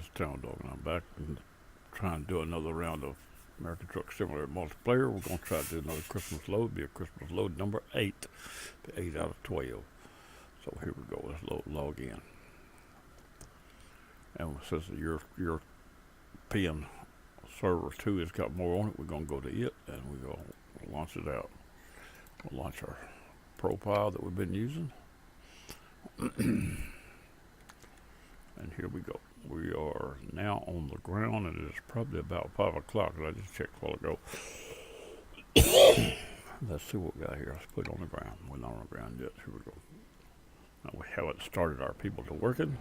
This is Town Dog, and I'm back and trying to do another round of American Truck Simulator multiplayer. We're going to try to do another Christmas load. Be a Christmas load number 8. Be 8 out of 12. So here we go. Let's log in. And since the European server 2 has got more on it, we're going to go to it and we're going to launch it out. We'll launch our profile that we've been using. And here we go. We are now on the ground, and it is probably about 5 o'clock. I just checked a while ago. Let's see what we got here. Let's put it on the ground. We're not on the ground yet. Here we go. Now we haven't started our people to working.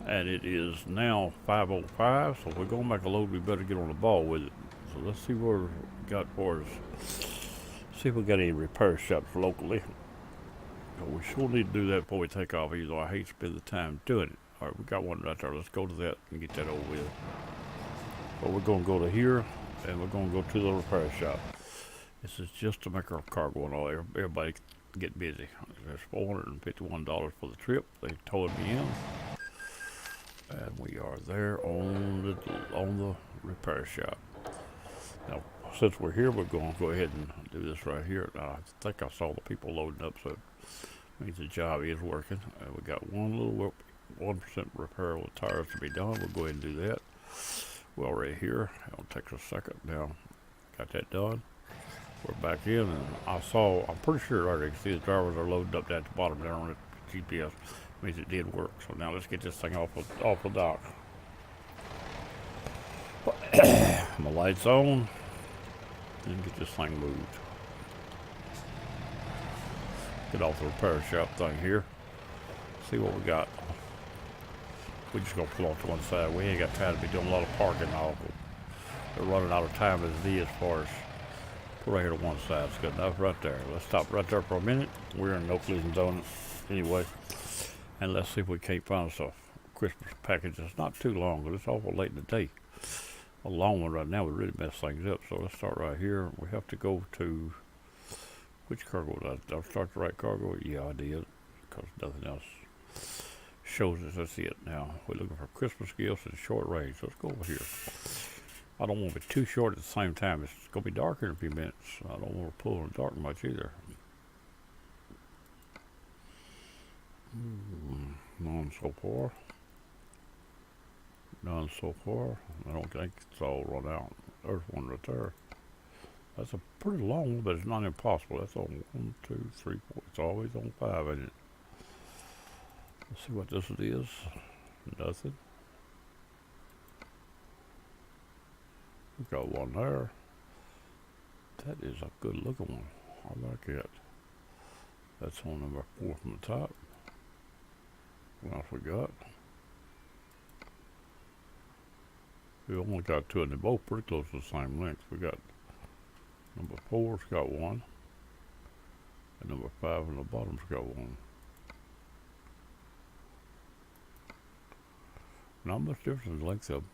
And it is now 5:05, so if we're going to make a load, we better get on the ball with it. So let's see what we got for us. See if we got any repair shops locally. So we sure need to do that before we take off, even though I hate to spend the time doing it. All right, we got one right there. Let's go to that and get that over with. But we're going to go to here, and we're going to go to the repair shop. This is just to make our cargo and all. Everybody get busy. There's $451 for the trip. They towed me in. And we are there on the repair shop. Now, since we're here, we're going to go ahead and do this right here. I think I saw the people loading up, so it means the job is working. We got one little 1% repair with tires to be done. We'll go ahead and do that. We're already here. It'll take us a second. Now, got that done. We're back in, and I'm pretty sure I already see the drivers are loaded up at the bottom there on the GPS. Means it did work. So now let's get this thing off the dock. My lights on. And get this thing moved. Get off the repair shop thing here. See what we got. We're just gonna pull off to one side. We ain't got time to be doing a lot of parking now. We're running out of time as it is for us. Pull right here to one side. It's good enough right there. Let's stop right there for a minute. We're in no collision zone anyway. And let's see if we can't find us a Christmas package. It's not too long, but it's awful late in the day. A long one right now would really mess things up. So let's start right here. We have to go to, which cargo did I start the right cargo? Yeah, I did, because nothing else shows us. That's it. Now we're looking for Christmas gifts in short range. Let's go over here. I don't want to be too short at the same time. It's going to be darker in a few minutes. I don't want to pull in the dark much either. None so far. None so far. I don't think it's all run out. There's one right there. That's a pretty long one, but it's not impossible. That's on 1, 2, 3, 4. It's always on 5, isn't it? Let's see what this is. Nothing. We've got one there. That is a good looking one. I like it. That's on number 4 from the top. What else we got? We only got 2, and they're both pretty close to the same length. We got number 4's got one, and number 5 on the bottom's got one. Not much difference in the length of them.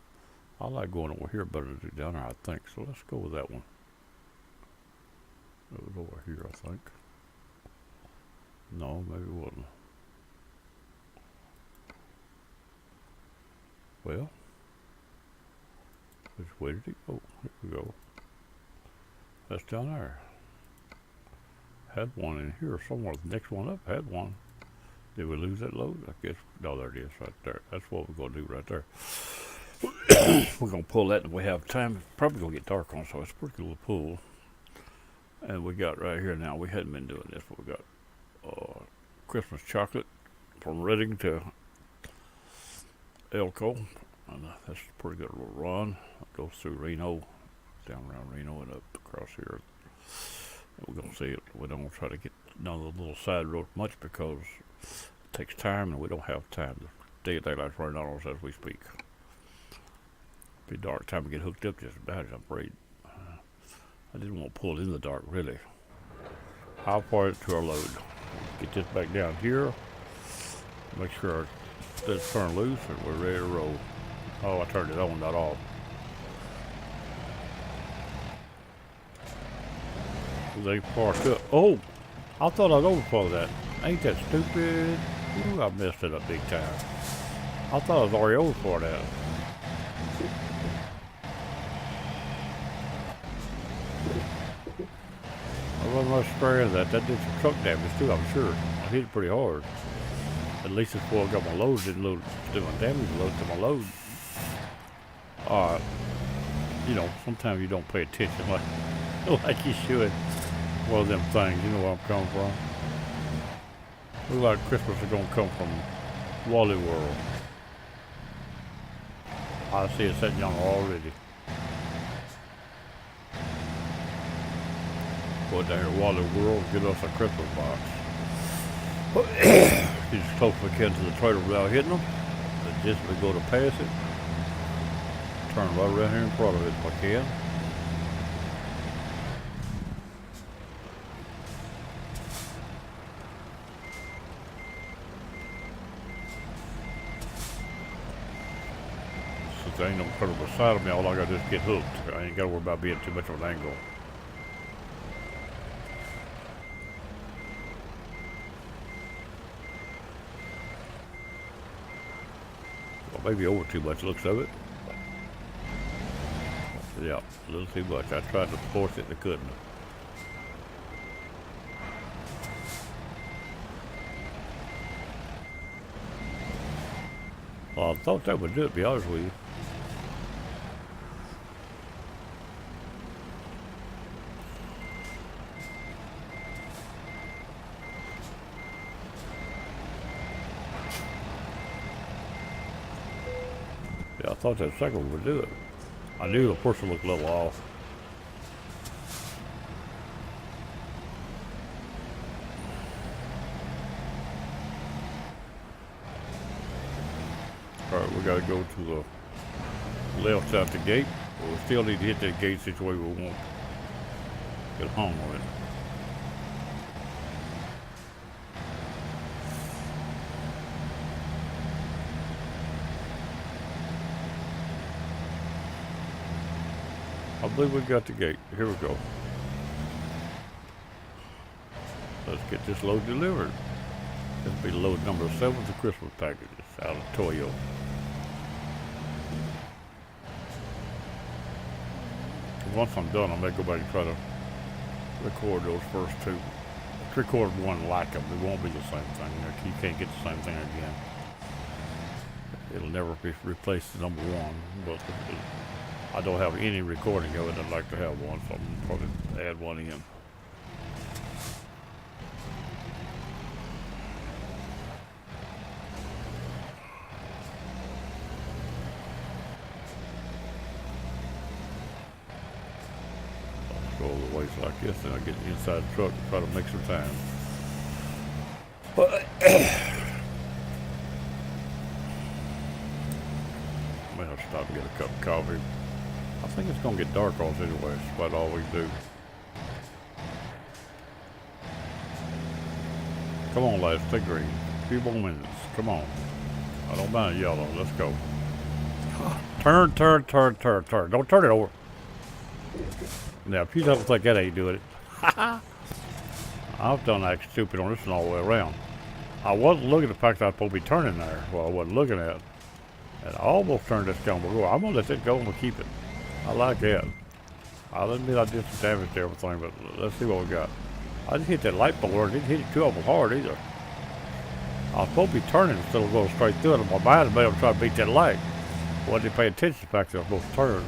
I like going over here better than down there, I think. So let's go with that one. It was over here, I think. No, maybe it wasn't. Well, which way did it go? Here we go. That's down there. Had one in here somewhere. The next one up had one. Did we lose that load? I guess. No, there it is right there. That's what we're going to do right there. We're going to pull that, and we have time. It's probably going to get dark on, so it's pretty cool to pull. And we got right here now. We hadn't been doing this, but we got Christmas chocolate from Reading to Elko, and that's a pretty good little run. It goes through Reno, down around Reno, and up across here. And we're going to see it. We don't try to get none of the little side roads much because it takes time, and we don't have time. The daylight's running on us as we speak. It'll be dark time to get hooked up just about it, I'm afraid. I didn't want to pull it in the dark, really. How far to our load? Get this back down here. Make sure our let's turn loose and we're ready to roll. Oh, I turned it on, not off. They parked up. Oh, I thought I'd overflow that. Ain't that stupid? Ooh, I messed it up big time. I thought it was already over for that. I wasn't much scared of that. That did some truck damage too, I'm sure. I hit it pretty hard. At least before I got my load, didn't do my damage load to my load. You know, sometimes you don't pay attention like you should. One of them things, you know where I'm coming from. Looks like Christmas is gonna come from Wally World. I see it sitting on already. Go down here to Wally World and get us a Christmas box. Get as close as we can to the trailer without hitting them. But just we go to pass it. Turn right around here in front of it if I can. Since there ain't no trailer beside of me, all I gotta do is get hooked. I ain't gotta worry about being too much of an angle. Well, maybe over too much looks of it. Yeah, a little too much. I tried to force it and I couldn't. Well, I thought that would do it, to be honest with you. Yeah, I thought that second one would do it. I knew the first one looked a little off. Alright, we gotta go to the left out the gate. But we still need to hit that gate situation we won't get hung on it. I believe we got the gate. Here we go. Let's get this load delivered. This will be load number 7 of the Christmas packages out of Toyo. Once I'm done, I may go back and try to record those first two. Record one like them. It won't be the same thing. You can't get the same thing again. It'll never be replaced to number 1, but I don't have any recording of it. I'd like to have one, so I'm probably add one in. I'll go all the way like this, and I get inside the truck and try to make some time. But I may have to stop and get a cup of coffee. I think it's gonna get dark on us anyway. That's about all we do. Come on, lads, stay green. A few more minutes. Come on. I don't mind yellow. Let's go. Turn. Don't turn it over. Now, if you don't think that ain't doing it. I've done that stupid on this one all the way around. I wasn't looking at the fact that I was supposed to be turning there. Well, I wasn't looking at it. And I almost turned this gun. I'm gonna let it go and we'll keep it. I like that. I'll admit I did some damage to everything, but let's see what we got. I just hit that light bulb. I didn't hit it too awful hard either. I was supposed to be turning instead of going straight through it. My mind made me try to beat that light. I wasn't paying attention to the fact that I was supposed to turn.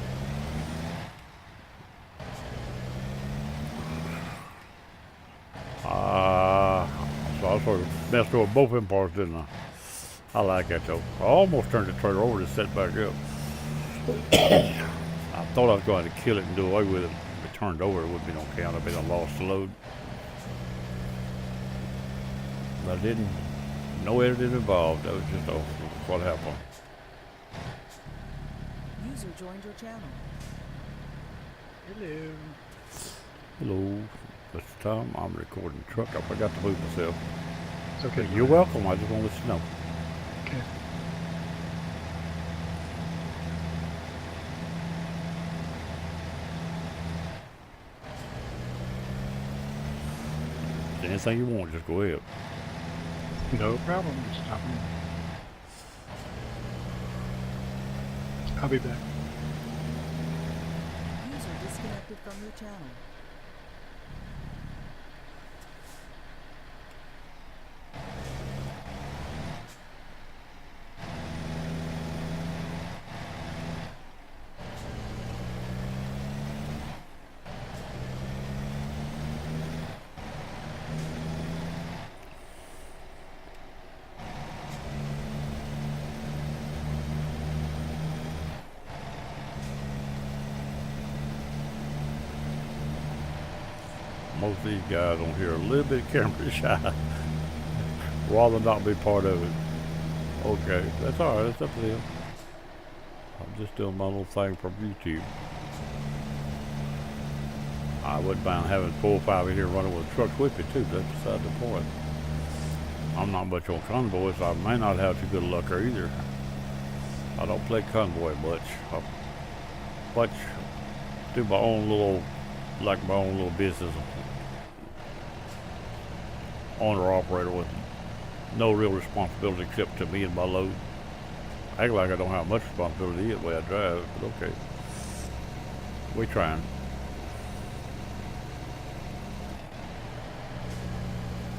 So I sort of messed over both them parts, didn't I? I like that though. I almost turned the trailer over to set back up. I thought I was going to kill it and do away with it. If it turned over, it wouldn't be no count. I'd be a lost load. But I didn't. No editing involved. That was just what happened. User joined your channel. Hello. Hello. This time I'm recording the truck. I forgot to move myself. It's okay. You're welcome. I just want to let you know. Okay. Anything you want, just go ahead. No problem. Just stopping. I'll be back. User disconnected from your channel. Most of these guys on here are a little bit camera shy. Rather not be part of it. Okay, that's alright, that's up to them. I'm just doing my little thing from YouTube. I wouldn't mind having 4 or 5 in here running with trucks with me too, that's beside the point. I'm not much on convoys, so I may not have too good luck there either. I don't play convoy much. I much do my own little, like my own little business. Owner operator with no real responsibility except to me and my load. I act like I don't have much responsibility the way I drive, but okay. We trying.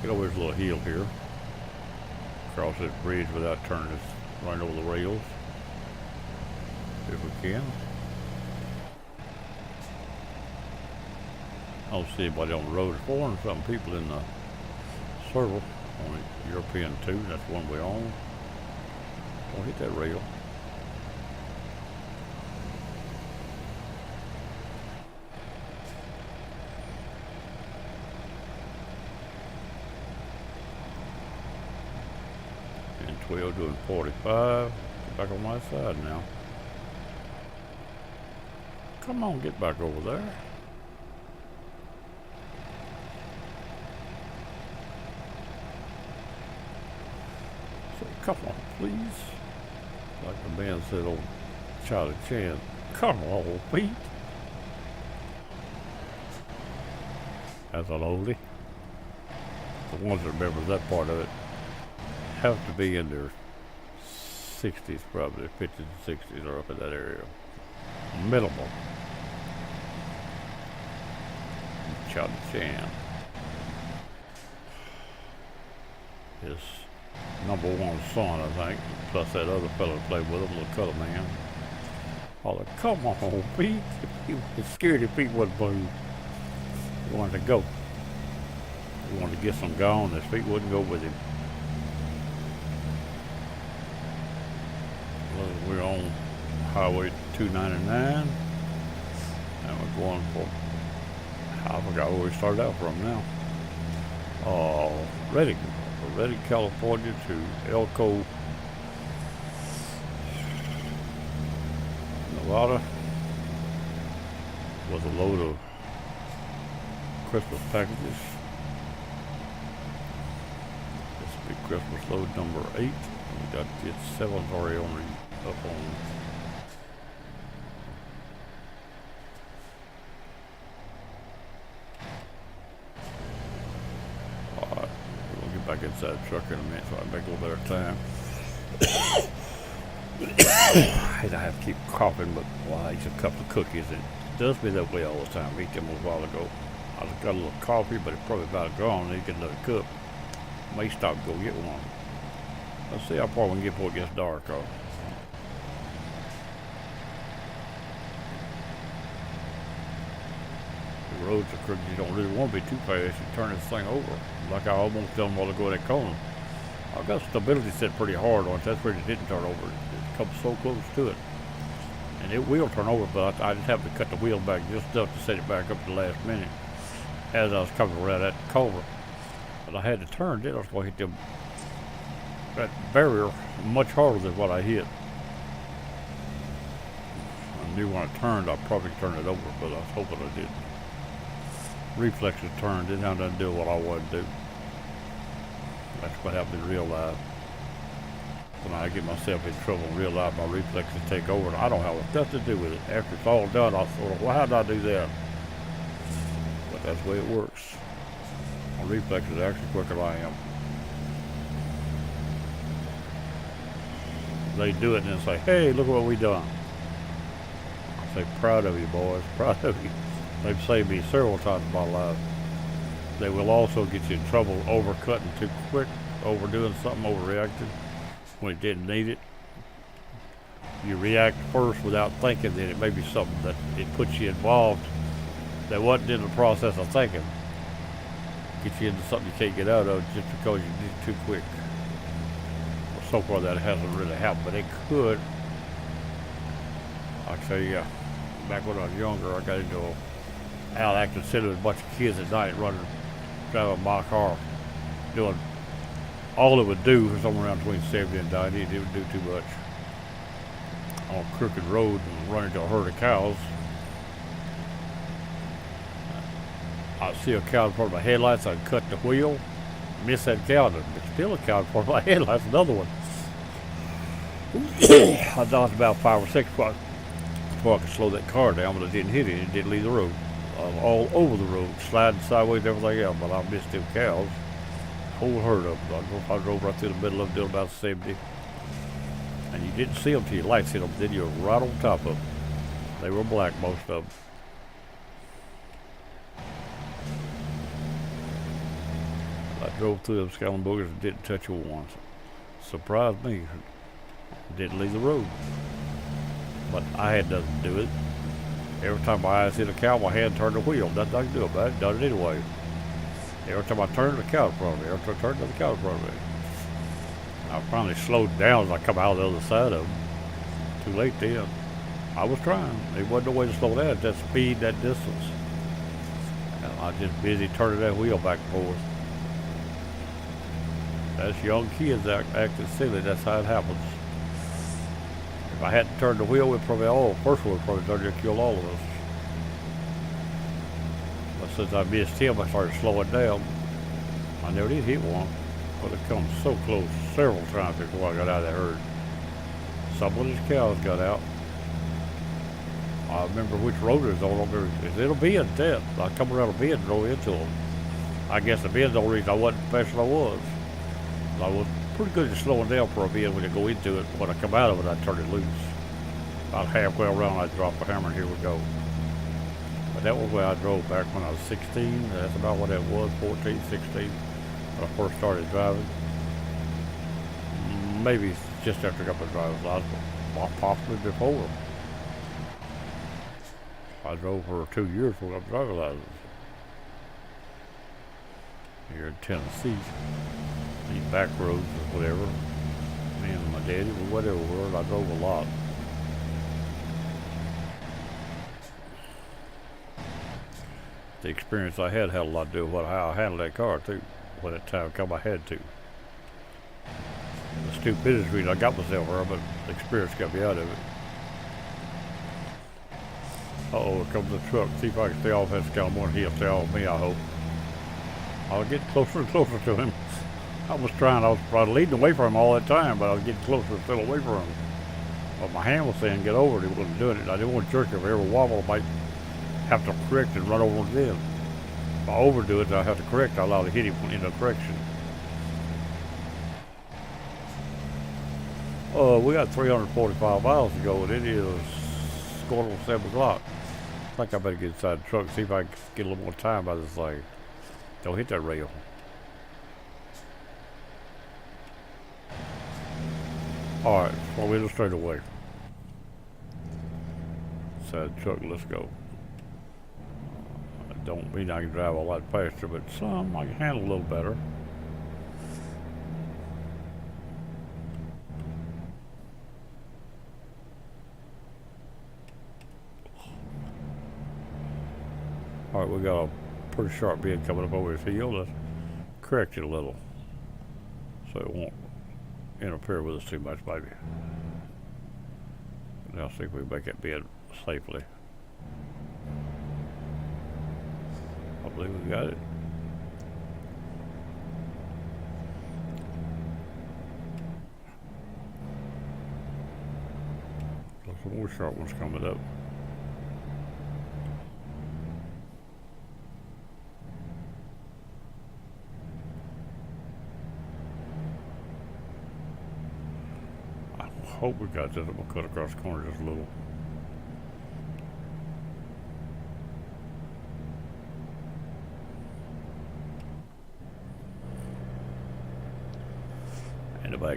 Get over this little hill here. Cross this bridge without turning this right over the rails. If we can. I don't see anybody on the road. There's 400 something people in the circle on the European 2. That's one we own. Don't hit that rail. And 12 doing 45. Get back on my side now. Come on, get back over there. Come on, please. Like the man said on Charlie Chan, come on, Pete. That's an oldie. The ones that remember that part of it have to be in their 60s, probably 50s and 60s, or up in that area. Minimal. Charlie Chan. His #1 son, I think, plus that other fellow that played with him, little color man. Holler, come on, Pete. He was scared if Pete wouldn't move. He wanted to go. He wanted to get some gone. His feet wouldn't go with him. Well, we're on Highway 299. And we're going for, I forgot where we started out from now. Redding. Redding, California to Elko, Nevada, with a load of Christmas packages. This will be Christmas load number 8. We got the 7th already on up on. Back inside the truck in a minute so I can make a little better time. I have to keep coughing, but well, I eat a couple of cookies. It does me that way all the time. I ate them a while ago. I just got a little coffee, but it's probably about gone. I need to get another cup. May stop and go get one. Let's see how far we can get before it gets dark. The roads are crooked. You don't really want to be too fast. You turn this thing over. Like I almost done while ago at that corner. I got stability set pretty hard on it. That's where it didn't turn over. It comes so close to it. And it will turn over, but I just have to cut the wheel back just enough to set it back up at the last minute as I was coming around that culvert. But I had to turn, then I was going to hit them, that barrier much harder than what I hit. I knew when I turned, I'd probably turn it over, but I was hoping I didn't. Reflexes turned, didn't have nothing to do with what I wanted to do. That's what helped me realize. When I get myself in trouble and realize my reflexes take over, and I don't have nothing to do with it. After it's all done, I thought, well, how did I do that? But that's the way it works. My reflexes are actually quicker than I am. They do it and then say, hey, look what we done. Say proud of you, boys. Proud of you. They've saved me several times in my life. They will also get you in trouble overcutting too quick, overdoing something, overreacting when it didn't need it. You react first without thinking, then it may be something that it puts you involved that wasn't in the process of thinking. Get you into something you can't get out of just because you did it too quick. Well, so far that hasn't really happened, but it could. I'll tell you, back when I was younger, I got into out acting silly with a bunch of kids at night driving my car, doing all it would do was somewhere around between 70 and 90. It didn't do too much. On a crooked road and run into a herd of cows. I'd see a cow in front of my headlights, I'd cut the wheel, miss that cow, but still a cow in front of my headlights, another one. I dodged about 5 or 6 before I could slow that car down, but I didn't hit it. It didn't leave the road. All over the road, sliding sideways, everything else, but I missed them cows. Whole herd of them. I drove right through the middle of them, doing about 70. And you didn't see them till your lights hit them, then you were right on top of them. They were black, most of them. I drove through them scallon boogers and didn't touch a one. Surprised me. Didn't leave the road. But I had nothing to do with it. Every time my eyes hit a cow, my hand turned the wheel. Nothing I could do about it. Done it anyway. Every time I turned, the cow in front of me. Every time I turned, the cow in front of me. I finally slowed down as I come out the other side of them. Too late then. I was trying. There wasn't no way to slow down at that speed, that distance. And I was just busy turning that wheel back and forth. That's young kids acting silly. That's how it happens. If I hadn't turned the wheel, it probably first one would probably turned to kill all of us. But since I missed him, I started slowing down. I never did hit one, but it come so close several times before I got out of that herd. Some of these cows got out. I remember which road it was on. It'll be in that. I come around a bend and drove into them. I guess the bend's the only reason I wasn't the best I was. I was pretty good at slowing down for a bend when you go into it. When I come out of it, I turn it loose. About halfway around, I drop the hammer and here we go. But that was where I drove back when I was 16. That's about what that was, 14, 16, when I first started driving. Maybe just after I got my driver's license, possibly before. I drove for 2 years before I got my driver's license. Here in Tennessee. These back roads or whatever. Me and my daddy, or whatever we were, I drove a lot. The experience I had a lot to do with how I handled that car too. When that time come, I had to. The stupidity reason I got myself there, but the experience got me out of it. Uh-oh, here comes the truck. See if I can stay off that Scalmore. He'll stay off me, I hope. I'll get closer and closer to him. I was probably leading away from him all that time, but I was getting closer and still away from him. But my hand was saying, get over it. He wasn't doing it. I didn't want to jerk him. If I ever wobble, I might have to correct and run over him again. If I overdo it, I have to correct. I allow to hit him in the correction. We got 345 miles to go, and it is going on 7 o'clock. I think I better get inside the truck, see if I can get a little more time by this thing. Don't hit that rail. Alright, well, we'll straight away. Inside the truck, let's go. I don't mean I can drive a lot faster, but some I can handle a little better. Alright, we got a pretty sharp bend coming up over his heel. Let's correct it a little so it won't interfere with us too much, maybe. Now see if we can make it bend safely. I believe we got it. There's some more sharp ones coming up. I hope we got this. I'm gonna cut across the corner just a little.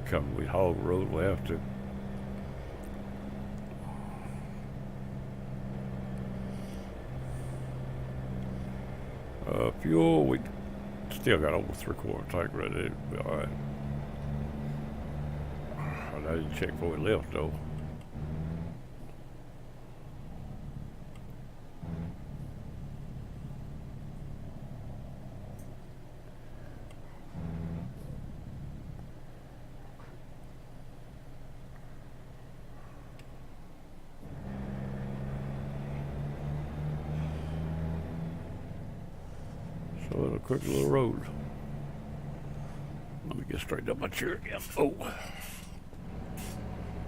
that coming. We hog the road, we have to. Fuel, we still got over 3/4 tank ready. It'll be alright. I didn't check before we left though. So it's a quick little road. Let me get straightened up my chair again. Oh.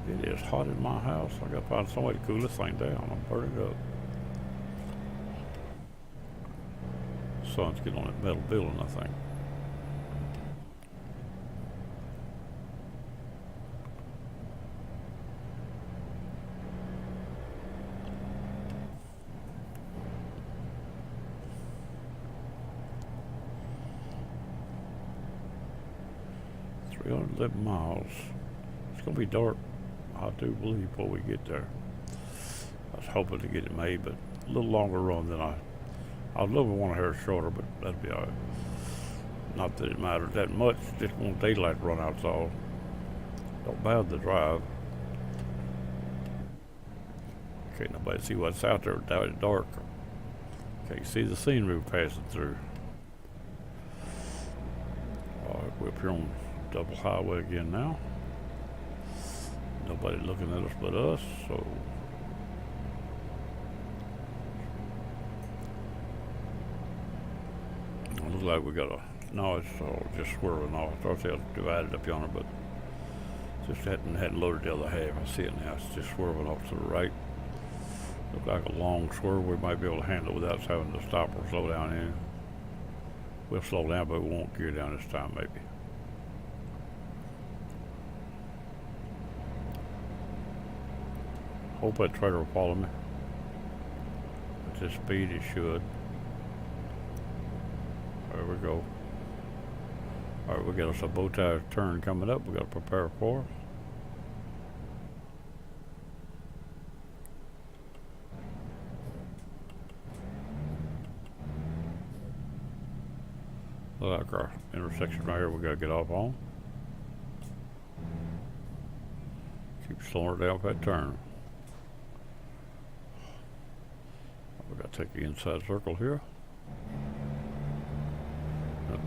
It is hot in my house. I gotta find some way to cool this thing down. I'm burning up. Sun's getting on that metal building, I think. $311 It's gonna be dark, I do believe, before we get there. I was hoping to get it made, but a little longer run than I was looking one hair shorter, but that'd be alright. Not that it mattered that much, just want daylight to run out, so don't bad the drive. Can't nobody see what's out there without it dark. Can't see the scenery passing through. Alright, we're up here on double highway again now. Nobody looking at us but us, so it looks like we got a, no, it's all just swerving off. I thought they had divided up yonder, but just hadn't loaded the other half. I see it now, it's just swerving off to the right. Look like a long swerve. We might be able to handle it without having to stop or slow down in. We'll slow down, but we won't gear down this time maybe. Hope that trailer will follow me. At this speed it should. There we go. Alright, we got us a bow tie turn coming up. We got to prepare for. Look like our intersection right here we got to get off on. Keep slowing her down for that turn. We got to take the inside circle here.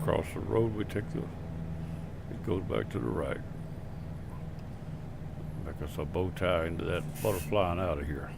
Across the road we take the, it goes back to the right. Make us a bow tie into that butterfly and out of here.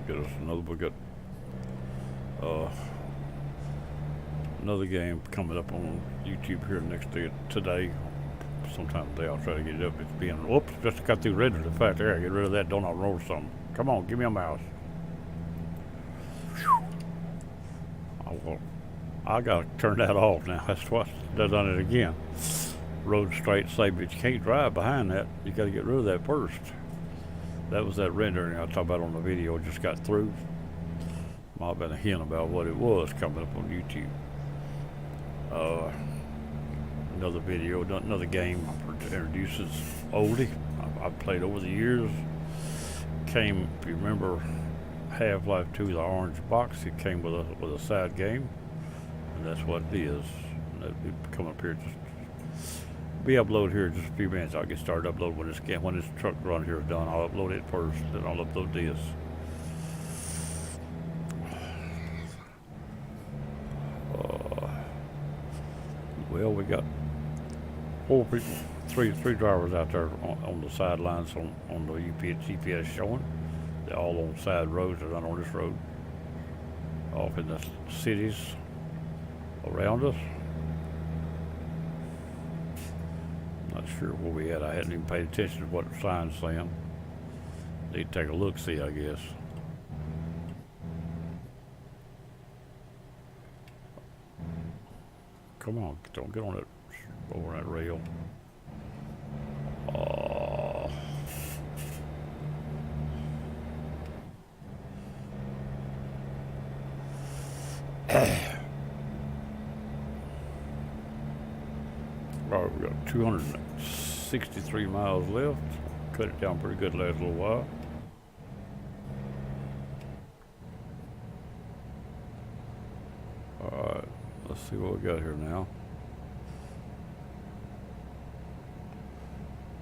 Get us another, we got another game coming up on YouTube here next day, today. Sometime today I'll try to get it up. It's being, whoops, just got through red to the fact there. Get rid of that donut roll or something. Come on, give me a mouse. Oh, well, I gotta turn that off now. That's what done it again. Road straight, safe, but you can't drive behind that. You gotta get rid of that first. That was that rendering I talked about on the video just got through. Might have been a hint about what it was coming up on YouTube. Another video, another game introduces oldie I've played over the years. Came, if you remember, Half-Life 2, the orange box. It came with a side game, and that's what it is. And it'll come up here just. Be uploaded here in just a few minutes. I'll get started uploading when this truck run here is done. I'll upload it first, then I'll upload this. Well, we got 4 people, three drivers out there on the sidelines on the GPS showing. They're all on side roads. They're not on this road. Off in the cities around us. Not sure where we at. I hadn't even paid attention to what the sign's saying. Need to take a look, see, I guess. Come on, don't get on that over that rail. Oh. All right, we got 263 miles left. Cut it down pretty good last little while. All right, let's see what we got here now.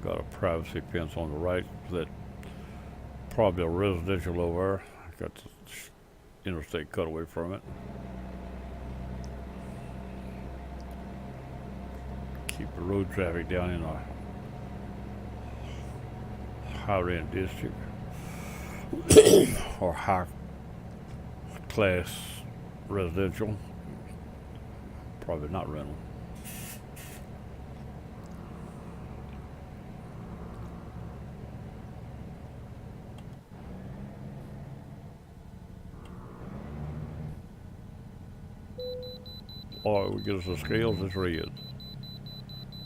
Got a privacy fence on the right that probably a residential over there. Got the interstate cut away from it. Keep the road traffic down in a high rent district or high class residential. Probably not rental. All right, we get us the scales, it's red.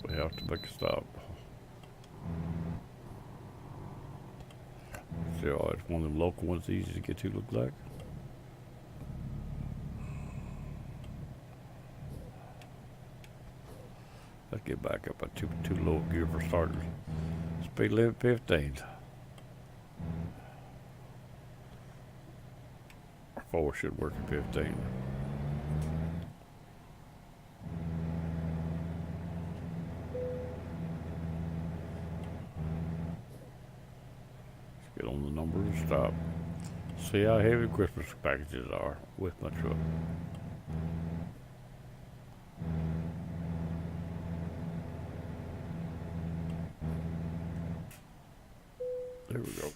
We have to make a stop. See, all right, it's one of them local ones, easy to get to, look like. Let's get back up at too low gear for starters. Speed limit 15. 4 should work at 15. Get on the number and stop. See how heavy Christmas packages are with my truck. There we go.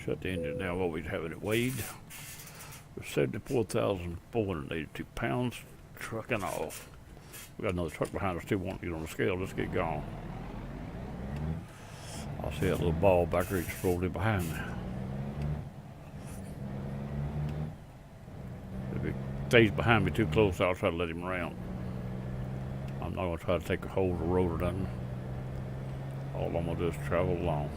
Shut the engine down while we're having it weighed. We're 74,482 pounds, trucking off. We got another truck behind us too, wanting to get on the scale. Let's get going. I see that little ball back there, just rolled in behind me. If he stays behind me too close, I'll try to let him around. I'm not going to try to take a hold of the road or nothing. All I'm going to do is travel along.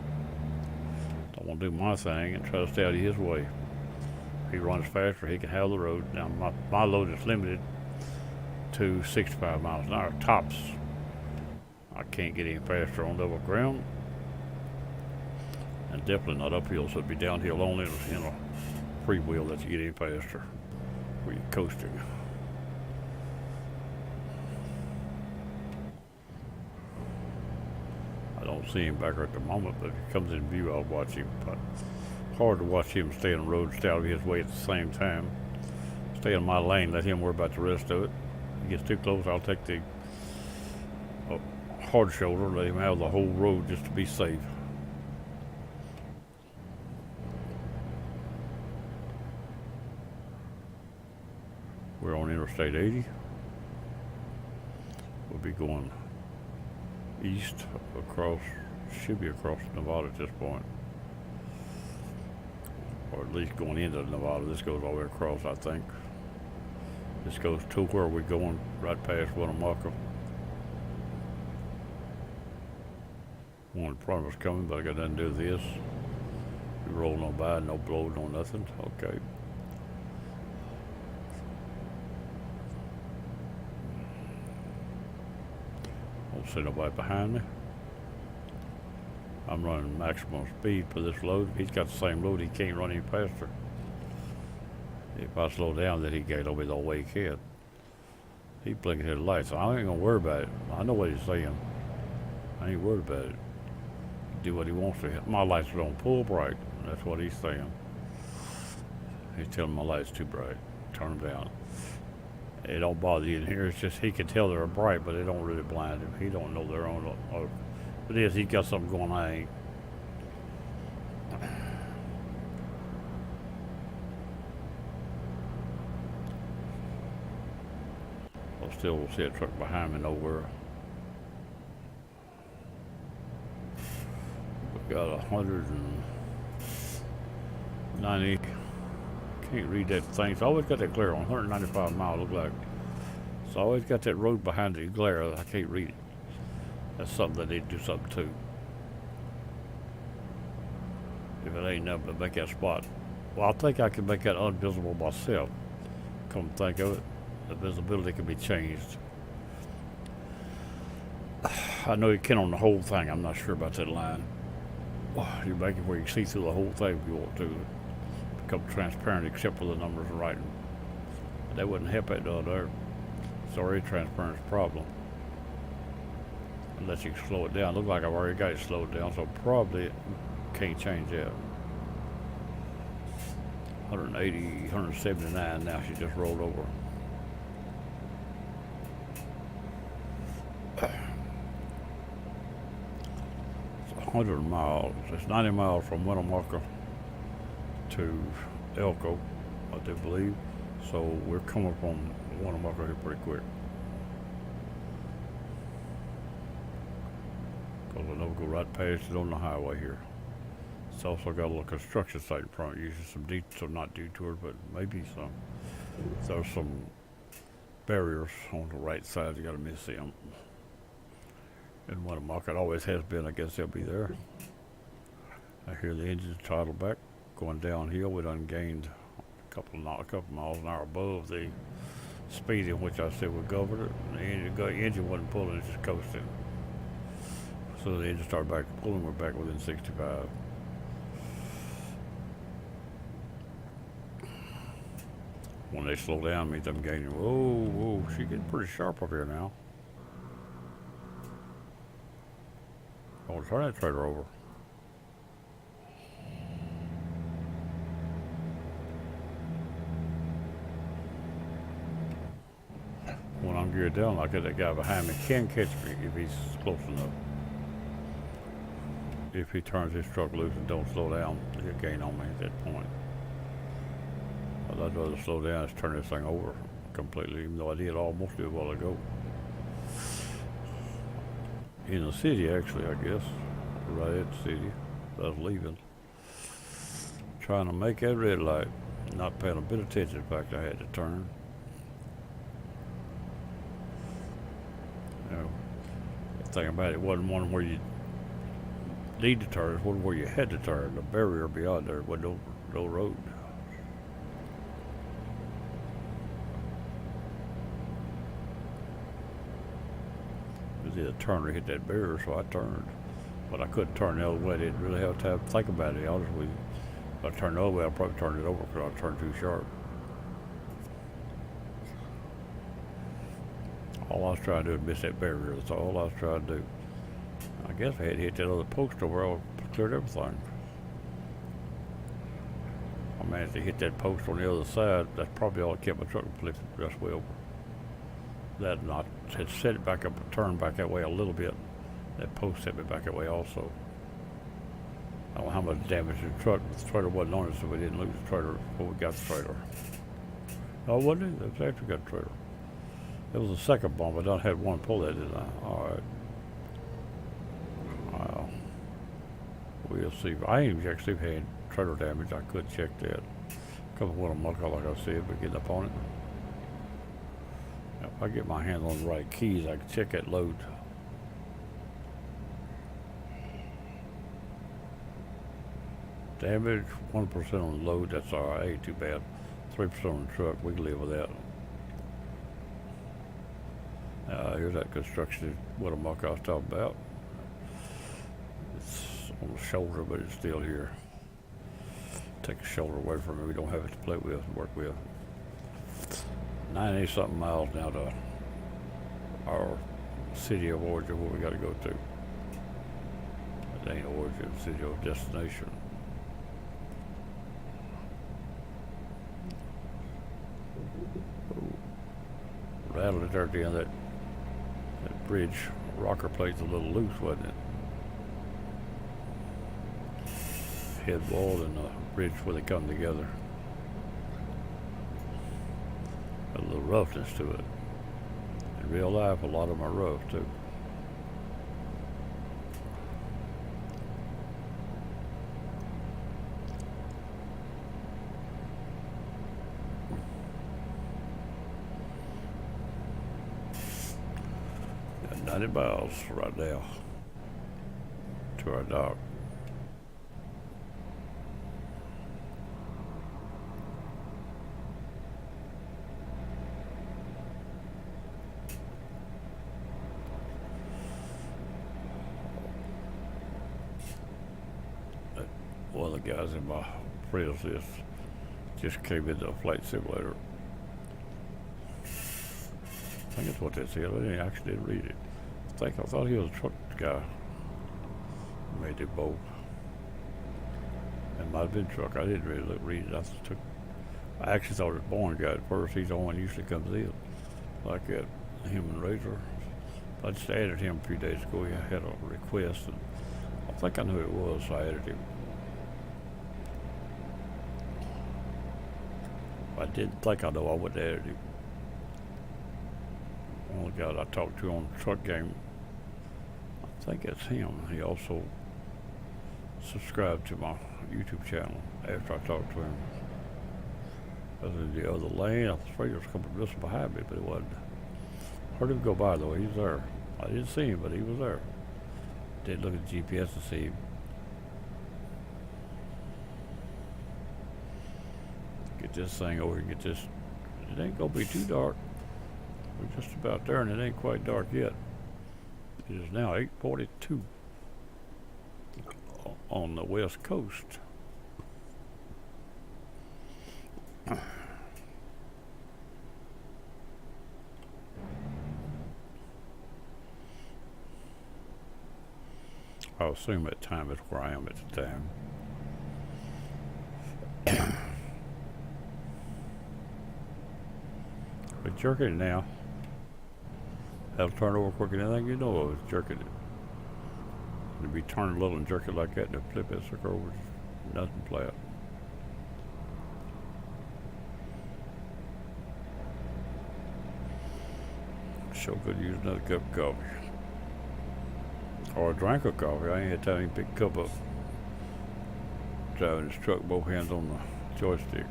Don't want to do my thing and try to stay out of his way. If he runs faster, he can have the road. Now, my load is limited to 65 miles an hour, tops. I can't get any faster on level ground. And definitely not uphill, so it'd be downhill only in a free wheel that you get any faster where you're coasting. I don't see him back there at the moment, but if he comes in view, I'll watch him. But hard to watch him stay on the road, stay out of his way at the same time. Stay in my lane, let him worry about the rest of it. If he gets too close, I'll take the hard shoulder, let him have the whole road just to be safe. We're on Interstate 80. We'll be going east across, should be across Nevada at this point. Or at least going into Nevada. This goes all the way across, I think. This goes to where we're going, right past Winnemucca. One in front of us coming, but I got nothing to do with this. We rolling on by, no blow, no nothing. Okay. Don't see nobody behind me. I'm running maximum speed for this load. He's got the same load, he can't run any faster. If I slow down, then he get over the way he can. He blinking his lights. I ain't gonna worry about it. I know what he's saying. I ain't worried about it. Do what he wants to. My lights are on full bright. That's what he's saying. He's telling my lights too bright. Turn them down. It don't bother you in here. It's just he can tell they're bright, but they don't really blind him. He don't know they're on. But it is. He's got something going on. I ain't. Still see a truck behind me nowhere. got 190. Can't read that thing. It's always got that glare on. 195 miles, look like. It's always got that road behind the glare. I can't read it. That's something that they do something to. If it ain't nothing but make that spot. Well, I think I can make that invisible myself. Come think of it, the visibility can be changed. I know you can on the whole thing. I'm not sure about that line. You make it where you can see through the whole thing if you want to. Become transparent except for the numbers and writing. That wouldn't help it down there. It's already transparent problem. Unless you can slow it down. Look like I've already got it slowed down, so probably can't change that. 180, 179 now. She just rolled over. It's 100 miles. It's 90 miles from Winnemucca to Elko, I do believe. So we're coming from Winnemucca here pretty quick. Because I know we go right past it on the highway here. It's also got a little construction site in front. Usually some not detours, but maybe some. There's some barriers on the right side. You got to miss them. And Winnemucca, it always has been. I guess they'll be there. I hear the engine's throttled back, going downhill. We done gained a couple miles an hour above the speed in which I said we governed it. And the engine wasn't pulling; it just coasting. So the engine started back pulling. We're back within 65. When they slow down, means I'm gaining. Whoa, she's getting pretty sharp up here now. I want to turn that trailer over. When I'm geared down like that guy behind me can catch me if he's close enough. If he turns his truck loose and don't slow down, he'll gain on me at that point. I'd rather slow down and turn this thing over completely, even though I did almost do it a while ago. In the city, actually, I guess. Right at the city. I was leaving. Trying to make that red light. Not paying a bit of attention. In fact, I had to turn. You know, the thing about it wasn't one where you need to turn. It was one where you had to turn. The barrier beyond there was no road. The turner hit that barrier, so I turned. But I couldn't turn the other way. I didn't really have time to think about it. Honestly, if I turned the other way, I'd probably turn it over because I turned too sharp. All I was trying to do was miss that barrier. That's all I was trying to do. I guess if I had hit that other post over, I would have cleared everything. I managed to hit that post on the other side. That's probably all that kept my truck from flipping just well. That and I had set it back up and turned back that way a little bit. That post set me back that way also. I don't know how much damage to the truck. The trailer wasn't on it, so we didn't lose the trailer before we got the trailer. No, it wasn't it? It was after we got the trailer. It was the second bomb. I done had one pull that, didn't I? Alright. Wow. We'll see. I ain't even checked to see if we had trailer damage. I could check that. A couple of Winnemucca, like I said, but getting up on it. If I get my hands on the right keys, I can check that load. Damage, 1% on the load, that's alright, ain't too bad. 3% on the truck, we can live with that. Here's that construction Winnemucca I was talking about. It's on the shoulder, but it's still here. Take the shoulder away from it, we don't have it to play with and work with. 90-something miles now to our city of origin, where we got to go to. It ain't origin, city of destination. Rattled it there at the end of that bridge. Rocker plate's a little loose, wasn't it? Head wall and the bridge where they come together. A little roughness to it. In real life, a lot of them are rough too. 90 miles right now to our dock. One of the guys in my friends list just came into a flight simulator. I think that's what they said. I didn't actually read it. I thought he was a truck guy. Made it both. It might have been truck. I didn't really read it. I actually thought it was Bourne guy at first. He's the one who usually comes in. Like that human razor. I just added him a few days ago. He had a request, and I think I knew who it was, so I added him. I didn't think I know I would have added him. One of the guys I talked to on the truck game, I think it's him. He also subscribed to my YouTube channel after I talked to him. I was in the other lane. I was afraid he was coming just behind me, but it wasn't. Heard him go by though. He was there. I didn't see him, but he was there. Did look at the GPS to see him. Get this thing over and get this. It ain't gonna be too dark. We're just about there, and it ain't quite dark yet. It is now 8:42 on the west coast. I assume that time is where I am at the time. But jerking it now. That'll turn over quicker than anything you know of. It's jerking it. It'll be turning a little and jerk it like that, and it'll flip that sucker over. Nothing flat. Sure could use another cup of coffee. Or a drink of coffee. I ain't had time to pick a cup up. Driving this truck, both hands on the joystick.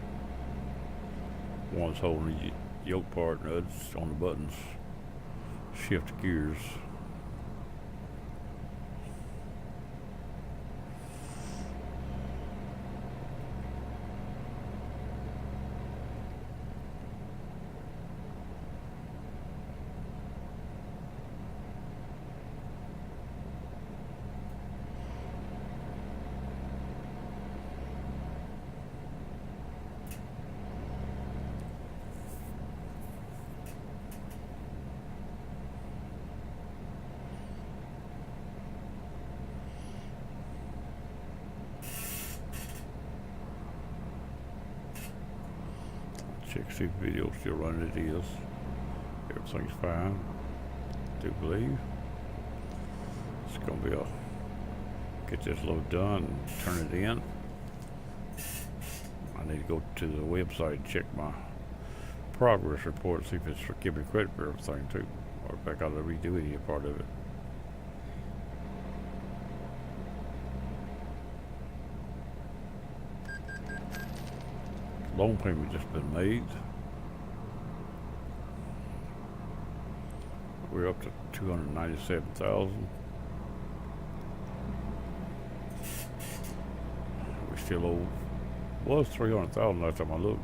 One's holding the yoke part and the other's on the buttons. Shift gears. Check see if the video's still running. It is. Everything's fine. I do believe. It's gonna be get this load done and turn it in. I need to go to the website and check my progress report, see if it's giving me credit for everything too, or if I gotta redo any part of it. Loan payment just been made. We're up to 297,000. We still owe, was 300,000 last time I looked.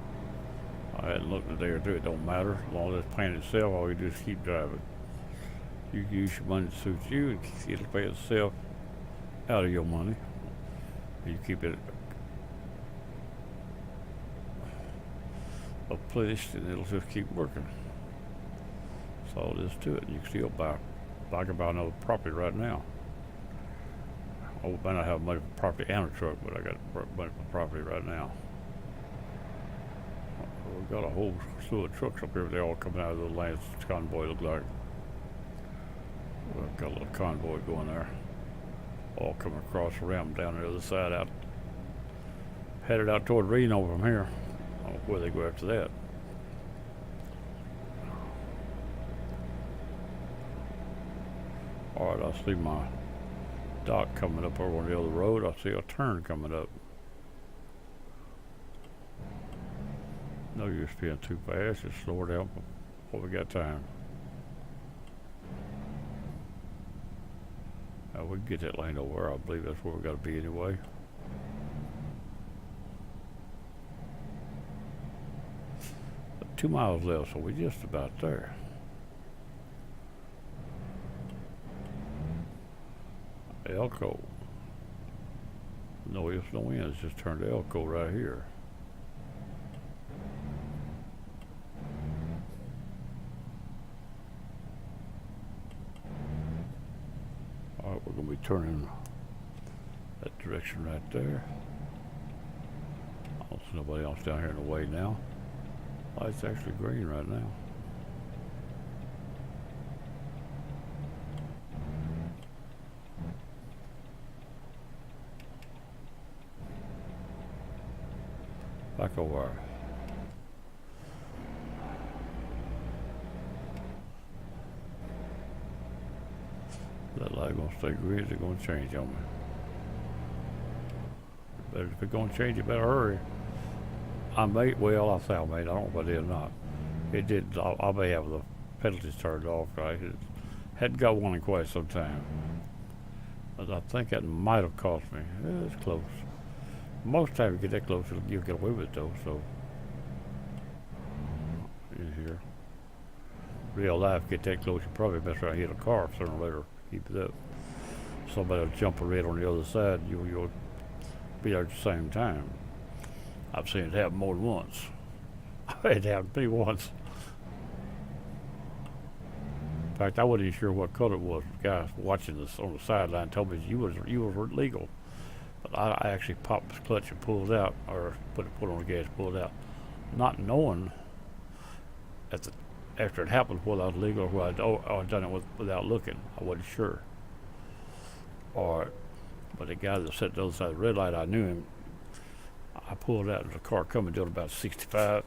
I hadn't looked in a day or two. It don't matter as long as it's paying itself. All you do is keep driving. You can use your money to suit you, and it'll pay itself out of your money. You keep it replenished, and it'll just keep working. That's all there is to it. You can still buy, I can buy another property right now. I might not have money for property and a truck, but I got money for property right now. We've got a whole slew of trucks up here. They're all coming out of the Lance convoy, look like. We've got a little convoy going there. All coming across the rim down the other side out. Headed out toward Reno from here. I don't know where they go after that. Alright, I see my dock coming up over on the other road. I see a turn coming up. No use being too fast, just slow it down before we got time. we can get that lane over. I believe that's where we got to be anyway. But 2 miles left, so we're just about there. Elko. No ifs, no ends. Just turned to Elko right here. All right, we're going to be turning that direction right there. I don't see nobody else down here in the way now. Oh, it's actually green right now. Back over. That light gonna stay green, is it gonna change on me? But if it's gonna change, you better hurry. I may, well, I say I made, I don't know if I did or not. It did, I may have the penalties turned off, right? It hadn't got one in quite some time. But I think that might have cost me. Yeah, it's close. Most time you get that close, you'll get away with it though, so. In here. Real life, get that close, you probably mess around and hit a car sooner or later. Keep it up. Somebody will jump a red on the other side, you'll be there at the same time. I've seen it happen more than once. It happened to me once. In fact, I wasn't even sure what color it was. The guy watching this on the sideline told me you were legal. But I actually popped the clutch and pulled out, or put on the gas and pulled out, not knowing after it happened whether I was legal or whether I'd done it without looking. I wasn't sure. But the guy that sat the other side of the red light, I knew him. I pulled out, and the car coming down about 65.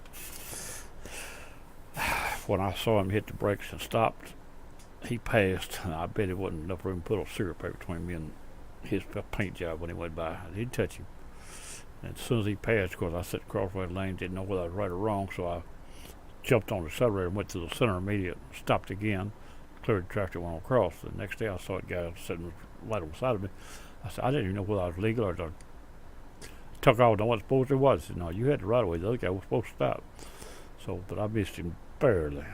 When I saw him hit the brakes and stopped, he passed, and I bet it wasn't enough room to put a cigarette paper between me and his paint job when he went by. I didn't touch him. And as soon as he passed, of course, I sat crossway lane, didn't know whether I was right or wrong, so I jumped on the accelerator and went to the center immediate, stopped again, cleared the tractor, went across. The next day I saw a guy sitting right on the side of me. I said, I didn't even know whether I was legal or took off. No, what supposed to was. No, you had the right of way. The other guy was supposed to stop. So, but I missed him barely.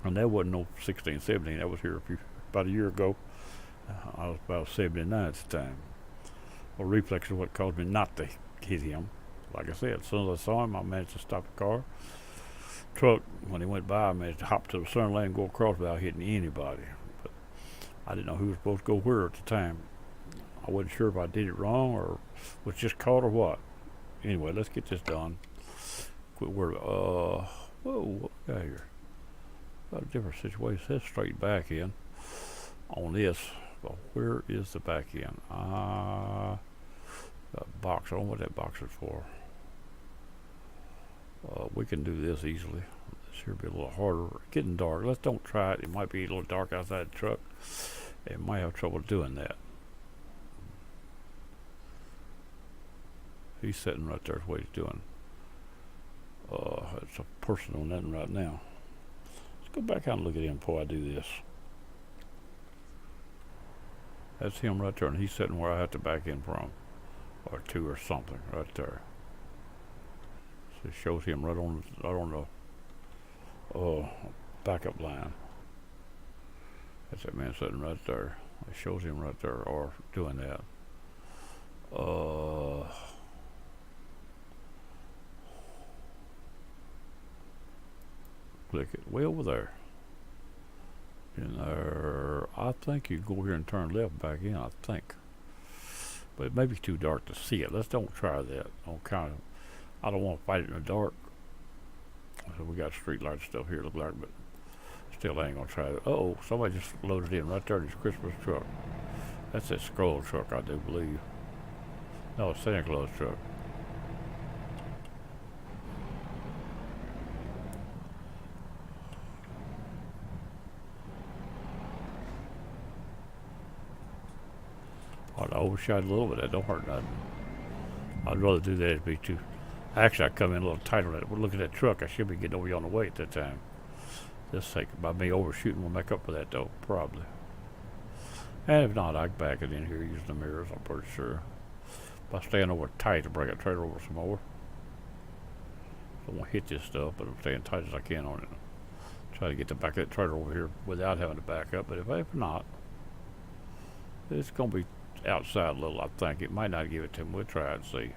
And that wasn't no 16, 17. That was here about a year ago. I was about 79 at the time. Well, reflex is what caused me not to hit him. Like I said, as soon as I saw him, I managed to stop the car. Truck, when he went by, I managed to hop to the center lane and go across without hitting anybody. But I didn't know who was supposed to go where at the time. I wasn't sure if I did it wrong or was just caught or what. Anyway, let's get this done. Quit worrying. Whoa, what we got here? Got a different situation. Let's straight back in on this. Well, where is the back end? Got a box. I don't know what that box is for. We can do this easily. This here be a little harder. Getting dark. Let's don't try it. It might be a little dark outside the truck. It might have trouble doing that. He's sitting right there. What he's doing. It's a person on that right now. Let's go back out and look at him before I do this. That's him right there, and he's sitting where I have to back in from, or two or something right there. So it shows him right on the backup line. That's that man sitting right there. It shows him right there, or doing that. Click it way over there. In there, I think you go here and turn left back in. I think, but it may be too dark to see it. Let's don't try that. I don't want to fight it in the dark. So we got street light stuff here, look like, but still I ain't gonna try it. Oh, somebody just loaded in right there in his Christmas truck. That's that scroll truck, I do believe. No, it's Santa Claus truck. I overshot a little bit. That don't hurt nothing. I'd rather do that. It'd be too. Actually, I come in a little tighter. Look at that truck. I should be getting over you on the way at that time. Just think by me overshooting, we'll make up for that though, probably. And if not, I can back it in here using the mirrors, I'm pretty sure. By staying over tight to bring a trailer over some more. I don't want to hit this stuff, but I'm staying tight as I can on it. Try to get the back of that trailer over here without having to back up, but if not, it's going to be outside a little, I think. It might not give it to him. We'll try and see.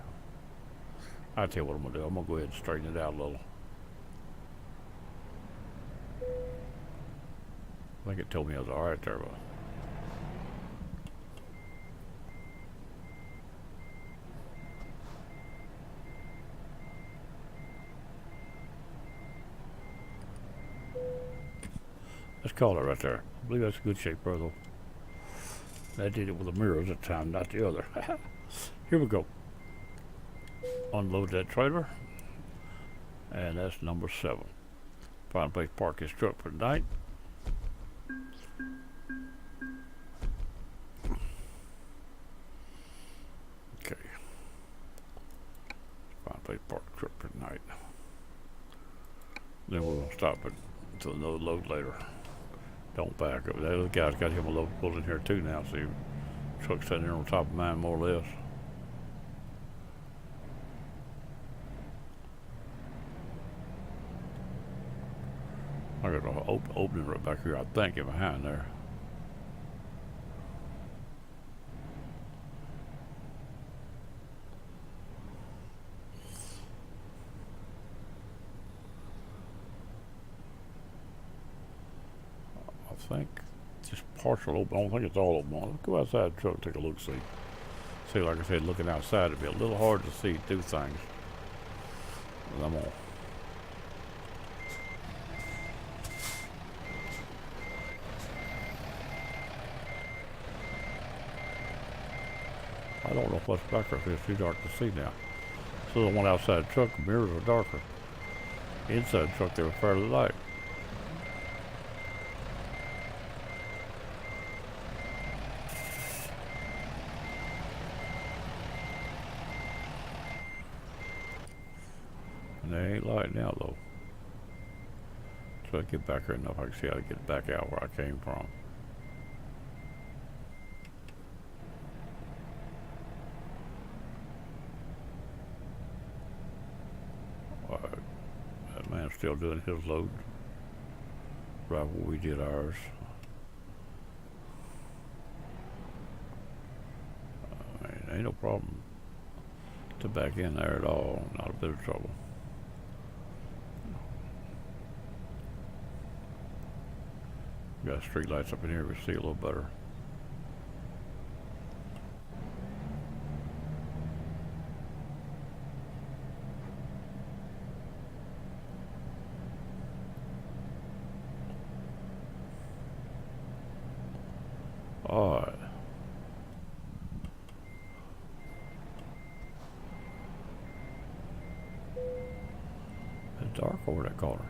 I'll tell you what I'm going to do. I'm going to go ahead and straighten it out a little. I think it told me I was alright there, but let's call it right there. I believe that's a good shape, brother. I did it with the mirrors at the time, not the other. Here we go. Unload that trailer. And that's number 7. Find a place to park his truck for the night. Okay. Find a place to park the truck for the night. Then we'll stop it to another load later. Don't back up. That other guy's got him a load pulled in here too now. See, truck's sitting there on top of mine more or less. I got an opening right back here, I think, in behind there. I think just partial open. I don't think it's all open. Let's go outside the truck and take a look, see. See, like I said, looking outside, it'd be a little hard to see through things. But I'm on. I don't know what's back there. It's too dark to see now. So the one outside the truck, the mirrors are darker. Inside the truck, they were fairly light. And they ain't light now, though. So I get back here enough, I can see how to get back out where I came from. That man's still doing his load right where we did ours. I mean, ain't no problem to back in there at all. Not a bit of trouble. Got street lights up in here, we see a little better. Alright. It's dark over that corner.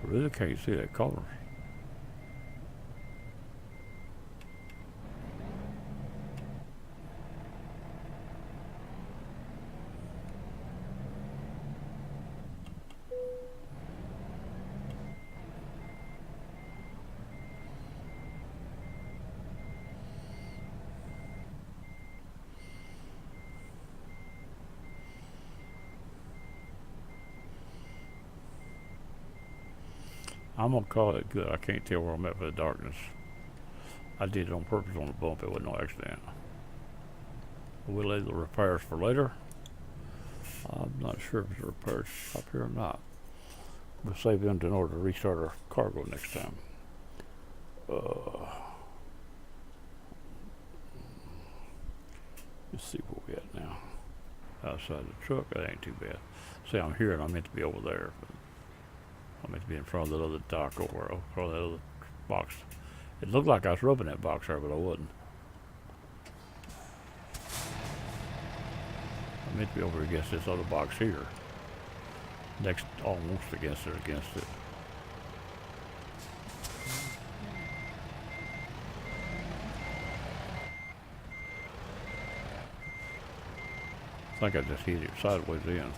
I really can't see that color. I'm gonna call it good. I can't tell where I'm at for the darkness. I did it on purpose on the bump. It wasn't no accident. We'll leave the repairs for later. I'm not sure if there's repairs up here or not. We'll save them in order to restart our cargo next time. Let's see where we at now. Outside the truck, that ain't too bad. See, I'm here and I meant to be over there. But I meant to be in front of that other dock over in front of that other box. It looked like I was rubbing that box there, but I wasn't. I meant to be over against this other box here. Next, almost against it. I think I just hit it sideways in.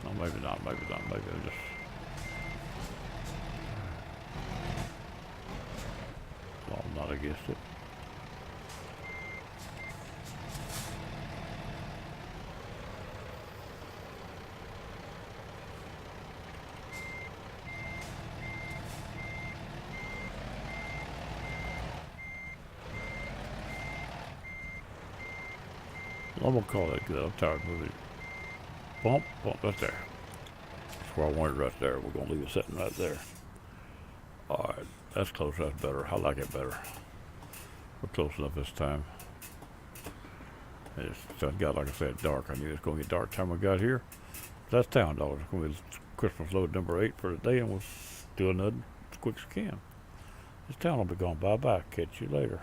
No, maybe not, maybe I just... not against it. I'm gonna call that good. I'm tired of moving. Bump, right there. That's where I wanted right there. We're gonna leave it sitting right there. Alright, that's close, that's better. I like it better. We're close enough this time. It got, like I said, dark. I knew it was gonna get dark time we got here. That's Town Dogs. It's gonna be Christmas load number 8 for today, and we'll do another as quick as we can. This town will be gone. Bye-bye. Catch you later.